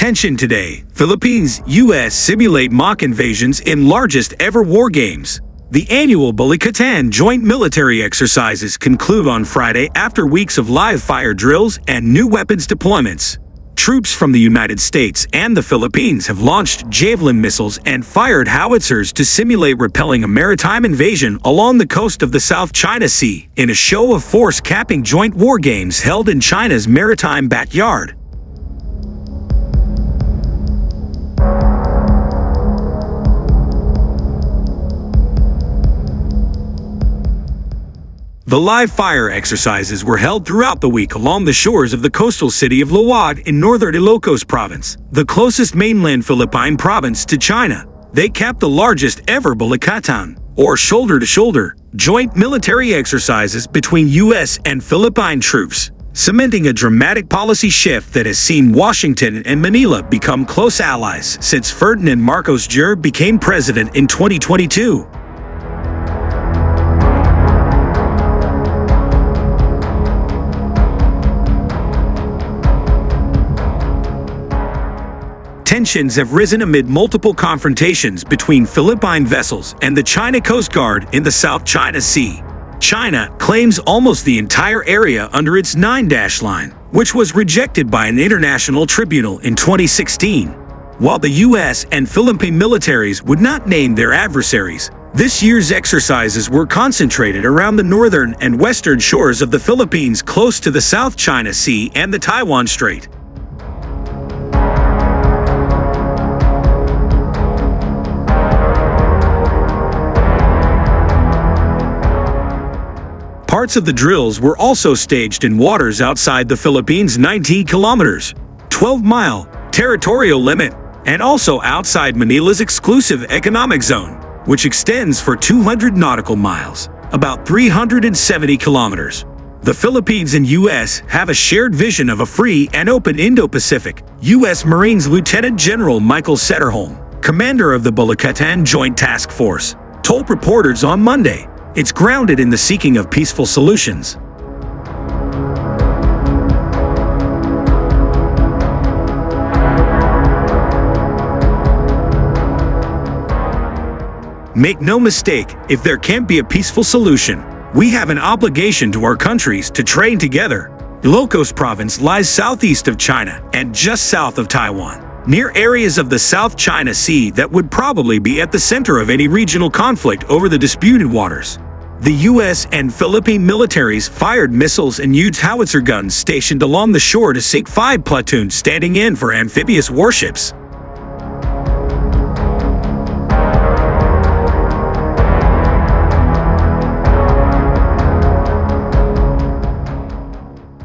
Tension today. Philippines, U.S. simulate mock invasions in largest ever war games. The annual Balikatan joint military exercises conclude on Friday after weeks of live fire drills and new weapons deployments. Troops from the United States and the Philippines have launched Javelin missiles and fired howitzers to simulate repelling a maritime invasion along the coast of the South China Sea in a show of force capping joint war games held in China's maritime backyard. The live fire exercises were held throughout the week along the shores of the coastal city of Luwag in northern Ilocos province, the closest mainland Philippine province to China. They capped the largest ever Balikatan, or shoulder-to-shoulder, joint military exercises between U.S. and Philippine troops, cementing a dramatic policy shift that has seen Washington and Manila become close allies since Ferdinand Marcos Jr. became president in 2022. Tensions have risen amid multiple confrontations between Philippine vessels and the China Coast Guard in the South China Sea. China claims almost the entire area under its 9-dash line, which was rejected by an international tribunal in 2016. While the U.S. and Philippine militaries would not name their adversaries, this year's exercises were concentrated around the northern and western shores of the Philippines close to the South China Sea and the Taiwan Strait. Parts of the drills were also staged in waters outside the Philippines' 19 kilometers, 12-mile territorial limit, and also outside Manila's exclusive economic zone, which extends for 200 nautical miles, about 370 kilometers. The Philippines and U.S. have a shared vision of a free and open Indo-Pacific. U.S. Marines Lieutenant General Michael Setterholm, commander of the Balikatan Joint Task Force, told reporters on Monday, "It's grounded in the seeking of peaceful solutions." Make no mistake, if there can't be a peaceful solution, we have an obligation to our countries to train together. Ilocos Province lies southeast of China and just south of Taiwan, near areas of the South China Sea that would probably be at the center of any regional conflict over the disputed waters. The U.S. and Philippine militaries fired missiles and used howitzer guns stationed along the shore to sink 5 platoons standing in for amphibious warships.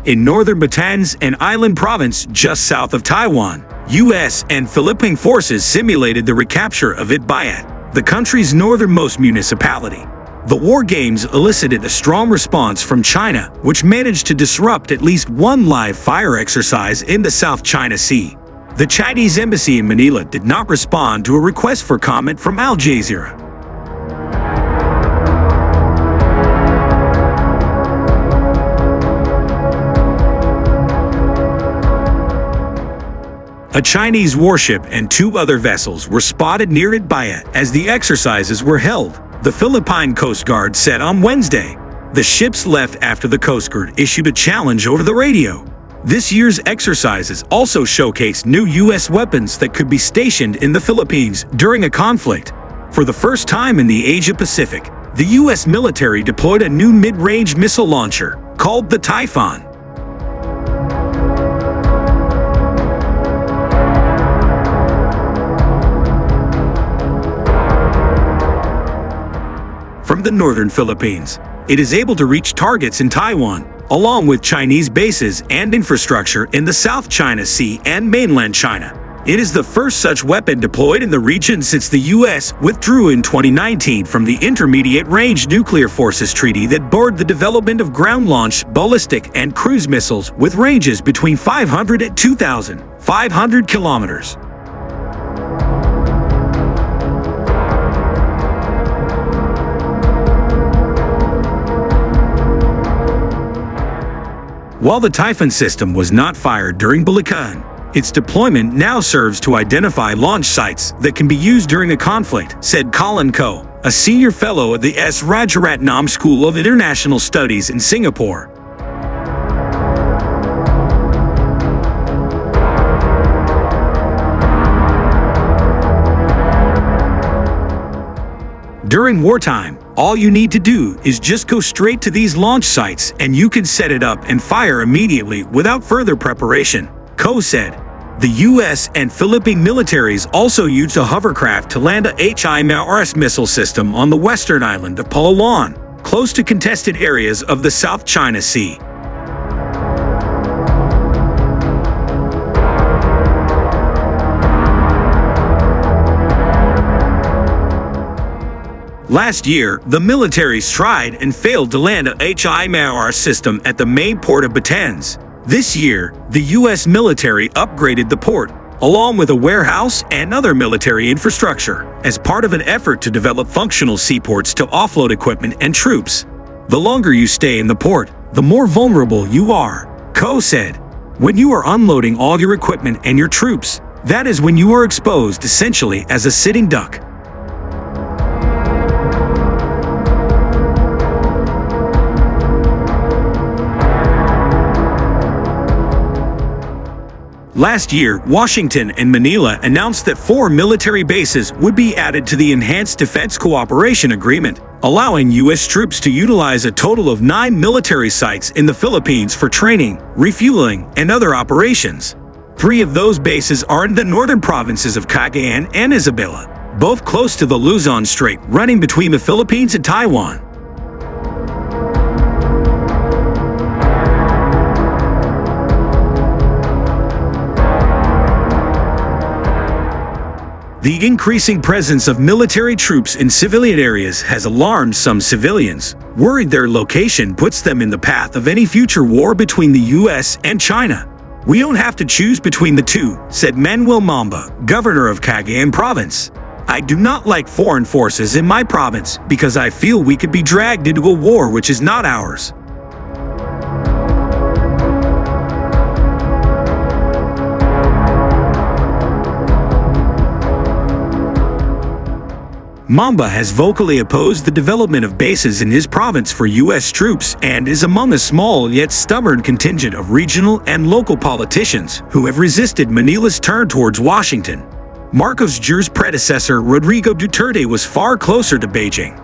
In northern Batangas and Island Province, just south of Taiwan, U.S. and Philippine forces simulated the recapture of Itbayat, the country's northernmost municipality. The war games elicited a strong response from China, which managed to disrupt at least one live fire exercise in the South China Sea. The Chinese embassy in Manila did not respond to a request for comment from Al Jazeera. A Chinese warship and 2 other vessels were spotted near Itbayat as the exercises were held, the Philippine Coast Guard said on Wednesday. The ships left after the Coast Guard issued a challenge over the radio. This year's exercises also showcased new U.S. weapons that could be stationed in the Philippines during a conflict. For the first time in the Asia-Pacific, the U.S. military deployed a new mid-range missile launcher, called the Typhoon. From the northern Philippines, it is able to reach targets in Taiwan, along with Chinese bases and infrastructure in the South China Sea and mainland China. It is the first such weapon deployed in the region since the U.S. withdrew in 2019 from the Intermediate Range Nuclear Forces Treaty that barred the development of ground-launched ballistic and cruise missiles with ranges between 500 and 2,500 kilometers. While the Typhoon system was not fired during Balikatan, Its deployment now serves to identify launch sites that can be used during a conflict, said Colin Koh, a senior fellow at the S. Rajaratnam School of International Studies in Singapore. During wartime, all you need to do is just go straight to these launch sites and you can set it up and fire immediately without further preparation, Koh said. The U.S. and Philippine militaries also used a hovercraft to land a HIMARS missile system on the western island of Palawan, close to contested areas of the South China Sea. Last year, the militaries tried and failed to land a HIMARS system at the main port of Batangas. This year, the U.S. military upgraded the port, along with a warehouse and other military infrastructure, as part of an effort to develop functional seaports to offload equipment and troops. The longer you stay in the port, the more vulnerable you are, Koh said. When you are unloading all your equipment and your troops, that is when you are exposed essentially as a sitting duck. Last year, Washington and Manila announced that 4 military bases would be added to the Enhanced Defense Cooperation Agreement, allowing U.S. troops to utilize a total of 9 military sites in the Philippines for training, refueling, and other operations. 3 of those bases are in the northern provinces of Cagayan and Isabela, both close to the Luzon Strait running between the Philippines and Taiwan. The increasing presence of military troops in civilian areas has alarmed some civilians, worried their location puts them in the path of any future war between the U.S. and China. We don't have to choose between the two, said Manuel Mamba, governor of Cagayan province. I do not like foreign forces in my province because I feel we could be dragged into a war which is not ours. Mamba has vocally opposed the development of bases in his province for U.S. troops and is among a small yet stubborn contingent of regional and local politicians who have resisted Manila's turn towards Washington. Marcos Jr's predecessor Rodrigo Duterte was far closer to Beijing.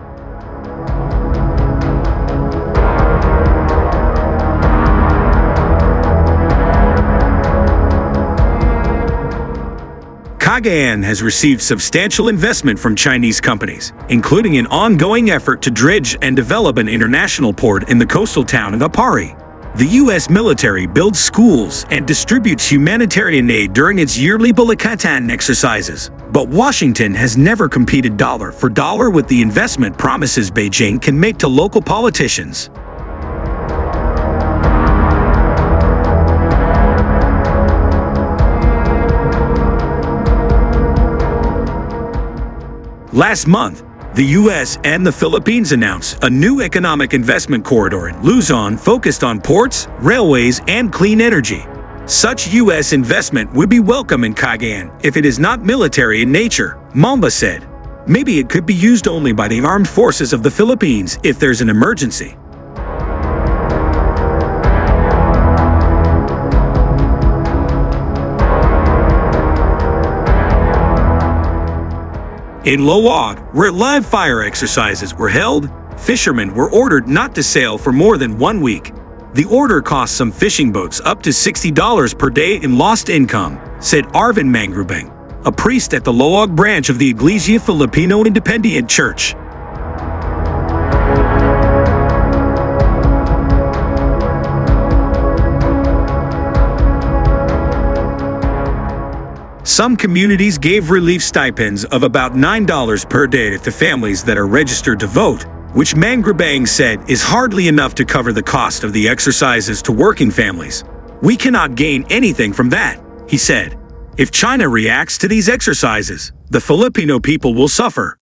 Cagayan has received substantial investment from Chinese companies, including an ongoing effort to dredge and develop an international port in the coastal town of Apari. The U.S. military builds schools and distributes humanitarian aid during its yearly Balikatan exercises, but Washington has never competed dollar for dollar with the investment promises Beijing can make to local politicians. Last month, the U.S. and the Philippines announced a new economic investment corridor in Luzon focused on ports, railways, and clean energy. Such U.S. investment would be welcome in Cagayan if it is not military in nature, Mamba said. Maybe it could be used only by the armed forces of the Philippines if there's an emergency. In Loag, where live fire exercises were held, fishermen were ordered not to sail for more than 1 week. The order cost some fishing boats up to $60 per day in lost income, said Arvin Mangrubeng, a priest at the Loag branch of the Iglesia Filipino Independiente Church. Some communities gave relief stipends of about $9 per day to families that are registered to vote, which Mangrubeng said is hardly enough to cover the cost of the exercises to working families. We cannot gain anything from that, he said. If China reacts to these exercises, the Filipino people will suffer.